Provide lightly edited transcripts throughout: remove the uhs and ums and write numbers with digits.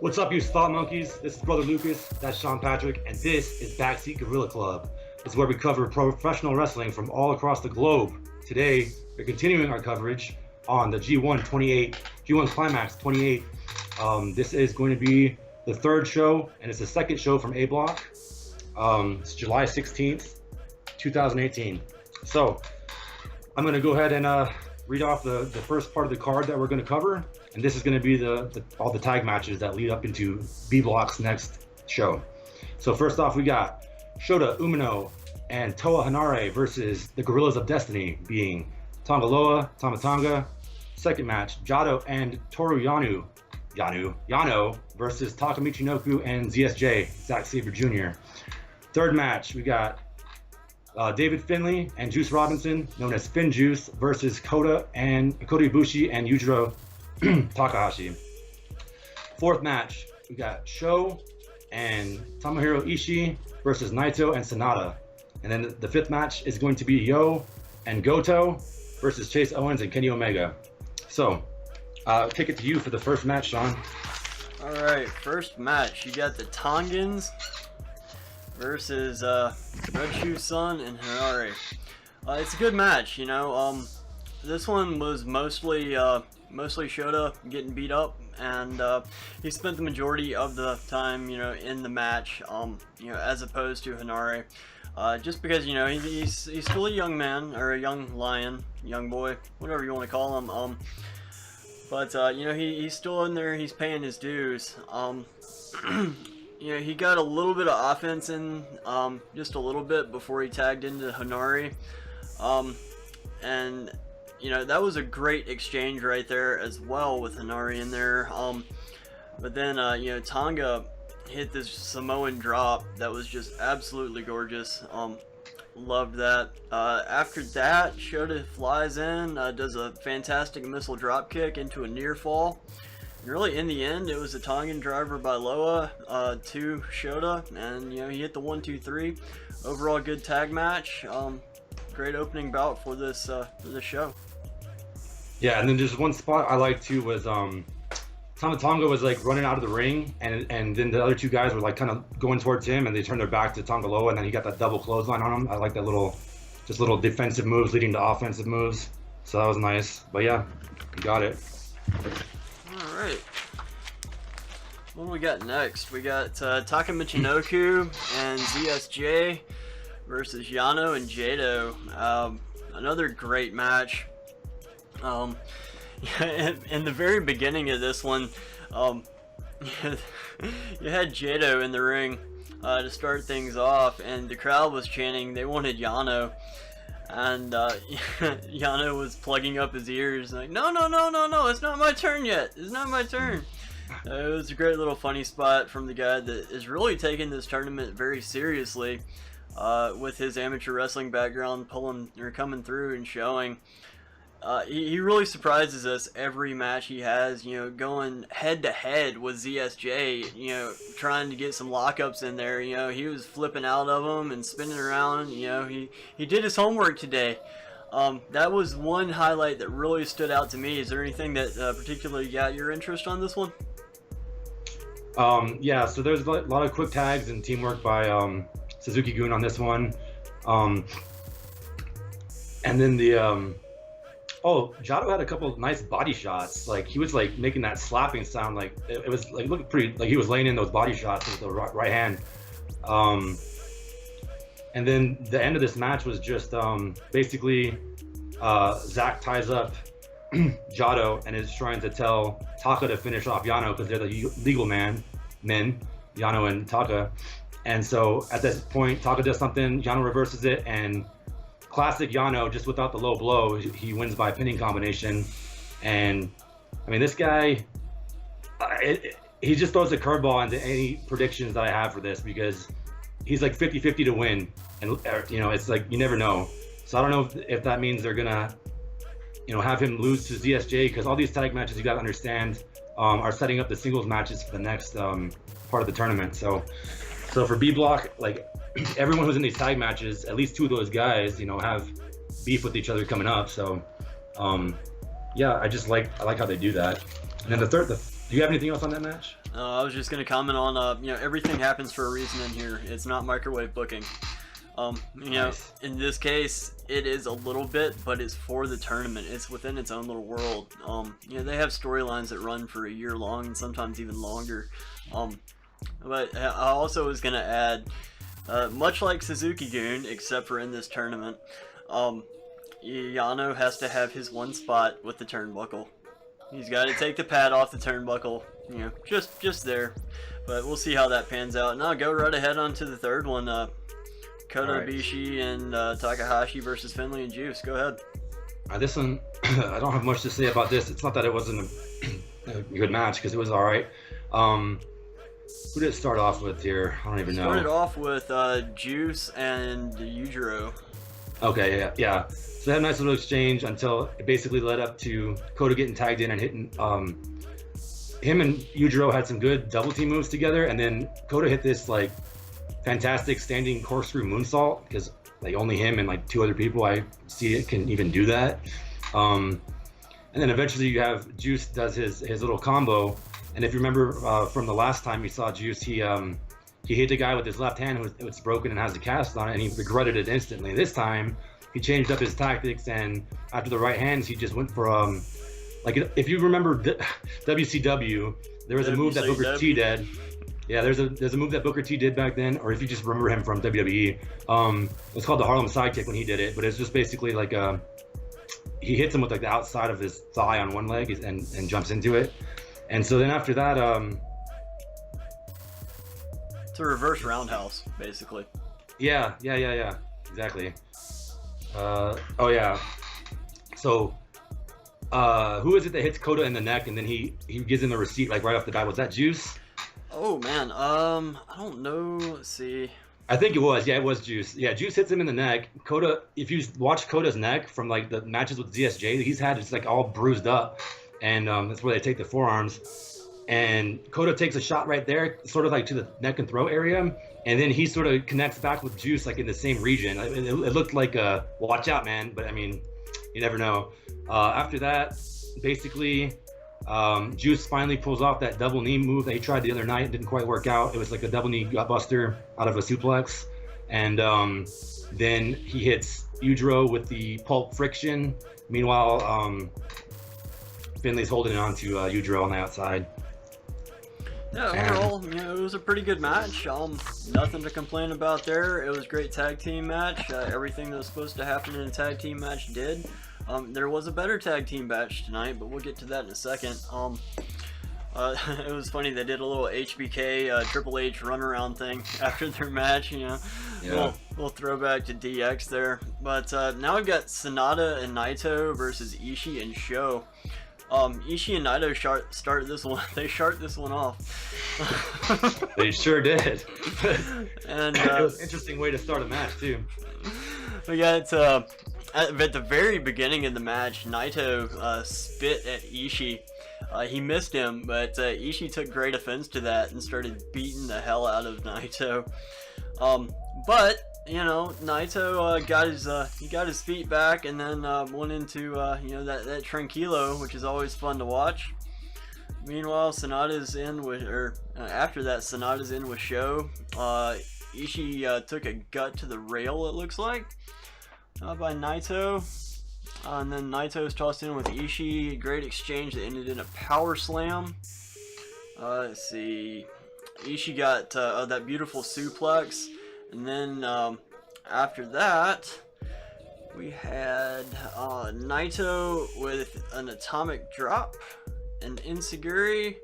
What's up, you thought monkeys? This is Brother Lucas, that's Sean Patrick, and this is Backseat Gorilla Club. This is where we cover professional wrestling from all across the globe. Today, we're continuing our coverage on the G1 Climax 28. This is going to be the third show, and it's the second show from A Block. It's July 16th, 2018. So, I'm going to go ahead and read off the first part of the card that we're going to cover. And this is going to be all the tag matches that lead up into B Block's next show. So first off, we got Shota Umino and Toa Hanare versus the Gorillas of Destiny, being Tonga Loa, Tama Tonga. Second match, Jado and Toru Yano versus Taka Michinoku and ZSJ, Zack Sabre Jr. Third match, we got David Finlay and Juice Robinson, known as Finn Juice, versus Kota Ibushi and Yujiro Takahashi. Fourth match, we got Sho and Tomohiro Ishii versus Naito and Sanada. And then the fifth match is going to be Yo and Goto versus Chase Owens and Kenny Omega. So, I'll kick it to you for the first match, Sean. Alright, first match. You got the Tongans versus Red Shoe Sun and Hanare. It's a good match, you know. This one was mostly Shota getting beat up, and he spent the majority of the time, you know, in the match, you know, as opposed to Hanare, just because, you know, he's still a young man, or a young lion, young boy, whatever you want to call him, but you know, he's still in there, he's paying his dues. You know, he got a little bit of offense in, just a little bit before he tagged into Hanare, and you know, that was a great exchange right there as well with Hanare in there. But then, you know, Tonga hit this Samoan drop that was just absolutely gorgeous. Loved that. After that, Shota flies in, does a fantastic missile drop kick into a near fall. And really, in the end, it was a Tongan driver by Loa to Shota, and you know, he hit the 1-2-3. Overall, good tag match. Great opening bout for this show. Yeah, and then just one spot I liked too was Tama Tonga was like running out of the ring, and then the other two guys were like kind of going towards him, and they turned their back to Tonga Loa, and then he got that double clothesline on him. I like that little defensive moves leading to offensive moves. So that was nice. But yeah, you got it. All right. What do we got next? We got Taka Michinoku and ZSJ versus Yano and Jado. Another great match. In the very beginning of this one, you had Jado in the ring to start things off, and the crowd was chanting they wanted Yano, and Yano was plugging up his ears like, no, it's not my turn yet, it's not my turn. It was a great little funny spot from the guy that is really taking this tournament very seriously, with his amateur wrestling background coming through and showing. He really surprises us every match he has, you know, going head to head with ZSJ, you know, trying to get some lockups in there. You know, he was flipping out of them and spinning around. You know, he did his homework today. That was one highlight that really stood out to me. Is there anything that particularly got your interest on this one? Yeah, so there's a lot of quick tags and teamwork by Suzuki-gun on this one. And then Jado had a couple of nice body shots. Like, he was like making that slapping sound. Like, it was like looking pretty, like he was laying in those body shots with the right hand. And then the end of this match was just basically Zack ties up Jado and is trying to tell Taka to finish off Yano because they're the legal men, Yano and Taka. And so at this point, Taka does something, Yano reverses it, and classic Yano, just without the low blow, he wins by pinning combination. And I mean, this guy, he just throws a curveball into any predictions that I have for this, because he's like 50-50 to win, and you know, it's like you never know. So I don't know if that means they're gonna, you know, have him lose to ZSJ, because all these tag matches, you gotta understand, are setting up the singles matches for the next part of the tournament. So for B Block, like, everyone who's in these tag matches, at least two of those guys, you know, have beef with each other coming up. So, yeah, I like how they do that. And then the Do you have anything else on that match? I was just gonna comment on, you know, everything happens for a reason in here. It's not microwave booking. You know, Nice. in this case, it is a little bit, but it's for the tournament. It's within its own little world. You know, they have storylines that run for a year long and sometimes even longer. But I also was gonna add, much like Suzuki-gun, except for in this tournament, Yano has to have his one spot with the turnbuckle. He's got to take the pad off the turnbuckle, you know, just there. But we'll see how that pans out. And I'll go right ahead onto the third one. Kota Ibushi and Takahashi versus Finley and Juice. Go ahead. This one, I don't have much to say about this. It's not that it wasn't a good match, because it was all right. Who did it start off with here? I don't even know. Started off with Juice and Yujiro. Okay, yeah. So they had a nice little exchange until it basically led up to Kota getting tagged in and hitting. Him and Yujiro had some good double team moves together, and then Kota hit this like fantastic standing corkscrew moonsault, because like only him and like 2 other people I see it can even do that. And then eventually you have Juice does his little combo, and if you remember from the last time you saw Juice, he hit the guy with his left hand who was broken and has a cast on it, and he regretted it instantly. This time he changed up his tactics, and after the right hands he just went for like, if you remember WCW, there was a move that Booker T did. Yeah, there's a move that Booker T did back then, or if you just remember him from WWE, it's called the Harlem Sidekick when he did it. But it's just basically like he hits him with like the outside of his thigh on one leg and jumps into it. And so then after that, it's a reverse roundhouse, basically. Yeah, exactly. Oh yeah. So who is it that hits Kota in the neck and then he gives him a receipt like right off the bat? Was that Juice? Oh man, I don't know. Let's see. I think it was. Yeah, it was Juice. Yeah, Juice hits him in the neck. Kota, if you watch Kota's neck from like the matches with ZSJ, he's had it's like all bruised up, and that's where they take the forearms. And Kota takes a shot right there, sort of like to the neck and throat area, and then he sort of connects back with Juice like in the same region. It looked like a watch out, man, but I mean, you never know. After that, basically, Juice finally pulls off that double knee move that he tried the other night. It didn't quite work out. It was like a double knee gutbuster out of a suplex. And then he hits Yujiro with the pulp friction. Meanwhile, Finley's holding on to Yujiro on the outside. Yeah, overall, you know, it was a pretty good match. Nothing to complain about there. It was a great tag team match. Everything that was supposed to happen in a tag team match did. There was a better tag team match tonight, but we'll get to that in a second. It was funny, they did a little HBK Triple H runaround thing after their match, you know. Yeah. Little throwback to DX there. But now we've got Sonata and Naito versus Ishii and Sho. Ishii and Naito started this one. They sharked this one off. They sure did. And it was an interesting way to start a match too. We got at the very beginning of the match, Naito spit at Ishii. He missed him, but Ishii took great offense to that and started beating the hell out of Naito. But you know, Naito got his feet back, and then went into you know, that tranquilo, which is always fun to watch. Meanwhile, Sonata's in with, after that, Sonata's in with Sho. Ishii took a gut to the rail, it looks like, by Naito. And then Naito's tossed in with Ishii. Great exchange that ended in a power slam. Let's see. Ishii got that beautiful suplex. And then after that, we had Naito with an atomic drop, an enziguri,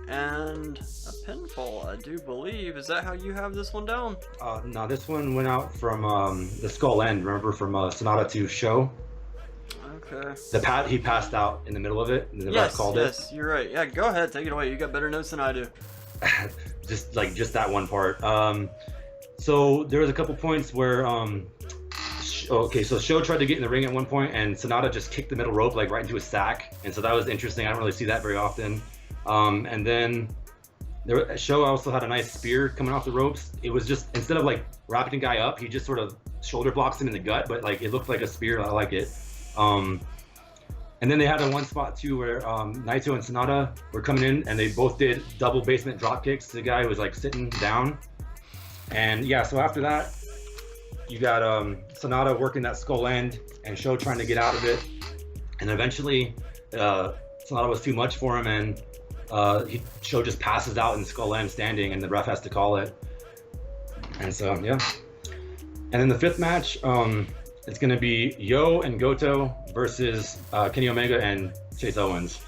and a pinfall, I do believe. Is that how you have this one down? No, this one went out from the skull end, remember, from Sonata to Sho. Okay. He passed out in the middle of it, and the ref called it. Yes, you're right. Yeah, go ahead, take it away. You got better notes than I do. just that one part. So there was a couple points where so Sho tried to get in the ring at one point, and Sonata just kicked the middle rope like right into his sack, and so that was interesting. I don't really see that very often. And then Sho also had a nice spear coming off the ropes. It was just, instead of like wrapping the guy up, he just sort of shoulder blocks him in the gut, but like it looked like a spear. I like it. And then they had a one spot too where Naito and Sonata were coming in, and they both did double basement drop kicks to the guy who was like sitting down. And yeah, so after that, you got Sonata working that skull end and Sho trying to get out of it. And eventually, Sonata was too much for him, and Sho just passes out in skull end standing, and the ref has to call it. And so, yeah. And then the fifth match, it's going to be Yo and Goto versus Kenny Omega and Chase Owens.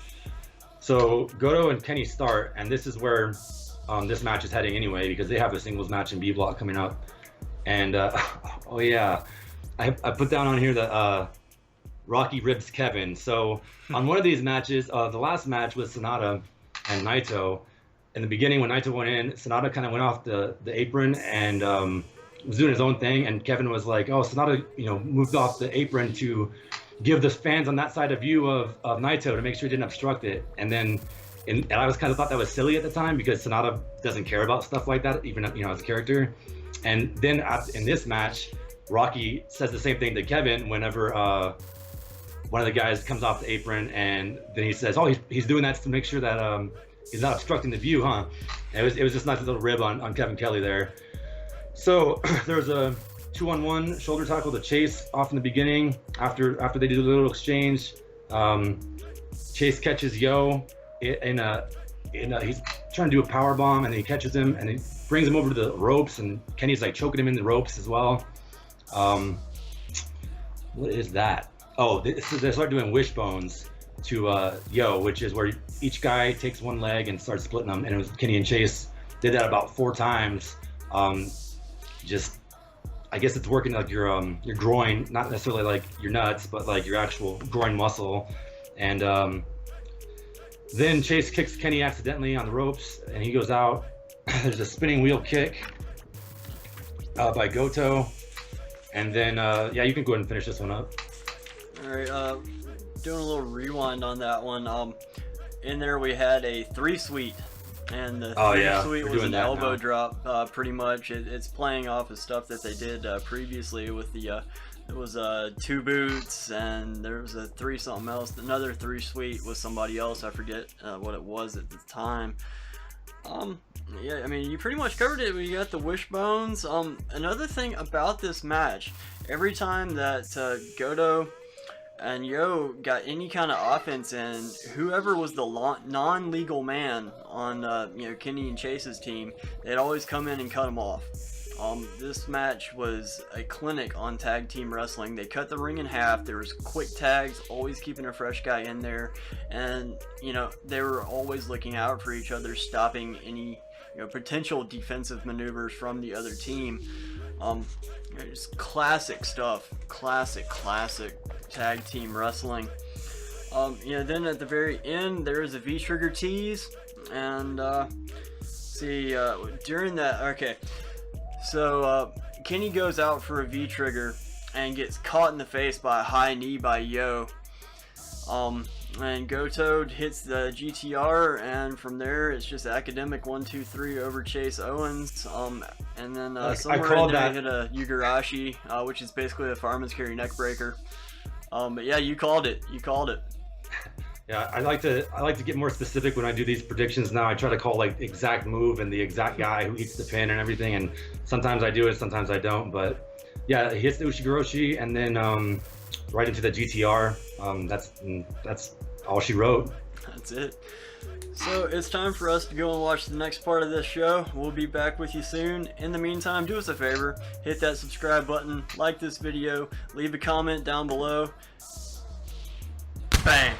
So Goto and Kenny start, and this is where this match is heading anyway, because they have a singles match in B Block coming up. And oh yeah, I put down on here that Rocky ribs Kevin. So on one of these matches, the last match was Sonata and Naito. In the beginning, when Naito went in, Sonata kind of went off the apron and was doing his own thing, and Kevin was like, "Oh, Sonata, moved off the apron to give the fans on that side a view of Naito to make sure he didn't obstruct it." And then, and I was kind of thought that was silly at the time because Sonata doesn't care about stuff like that, even as a character. And then in this match, Rocky says the same thing to Kevin whenever one of the guys comes off the apron, and then he says, "Oh, he's doing that to make sure that he's not obstructing the view, huh?" And it was just a nice little rib on Kevin Kelly there. So there was a 2-on-1 shoulder tackle to Chase off in the beginning. After they do a little exchange, Chase catches Yo he's trying to do a power bomb, and he catches him and he brings him over to the ropes, and Kenny's like choking him in the ropes as well. What is that? Oh, they start doing wishbones to Yo, which is where each guy takes one leg and starts splitting them. And it was Kenny and Chase did that about 4 times. I guess it's working like your groin, not necessarily like your nuts, but like your actual groin muscle. And then Chase kicks Kenny accidentally on the ropes, and he goes out. There's a spinning wheel kick by Goto, and then yeah, you can go ahead and finish this one up. All right, doing a little rewind on that one. In there we had a 3-sweet. And the 3-sweet was an elbow drop, pretty much. It's playing off of stuff that they did previously with the, it was 2 boots, and there was a 3 something else. Another 3-sweet was somebody else. I forget what it was at the time. Yeah, I mean, you pretty much covered it when you got the wishbones. Another thing about this match, every time that Goto and Yo got any kind of offense in, whoever was the non-legal man on Kenny and Chase's team, they'd always come in and cut them off. This match was a clinic on tag team wrestling. They cut the ring in half. There was quick tags, always keeping a fresh guy in there, and they were always looking out for each other, stopping any potential defensive maneuvers from the other team. Just classic stuff, classic tag team wrestling. Then at the very end there is a V-trigger tease, and during that, okay, so Kenny goes out for a V-trigger and gets caught in the face by a high knee by Yo. And Goto hits the GTR, and from there it's just academic 1-2-3 over Chase Owens. And then somewhere in there he hit a Yugarashi, which is basically a fireman's carry neck breaker. But yeah, you called it. Yeah, I like to get more specific when I do these predictions now. I try to call like the exact move and the exact guy who eats the pin and everything, and sometimes I do it, sometimes I don't. But yeah, he hits the Ushigoroshi, and then right into the GTR. That's all she wrote. That's it. So it's time for us to go and watch the next part of this show. We'll be back with you soon. In the meantime, do us a favor, hit that subscribe button, like this video, leave a comment down below. Bang!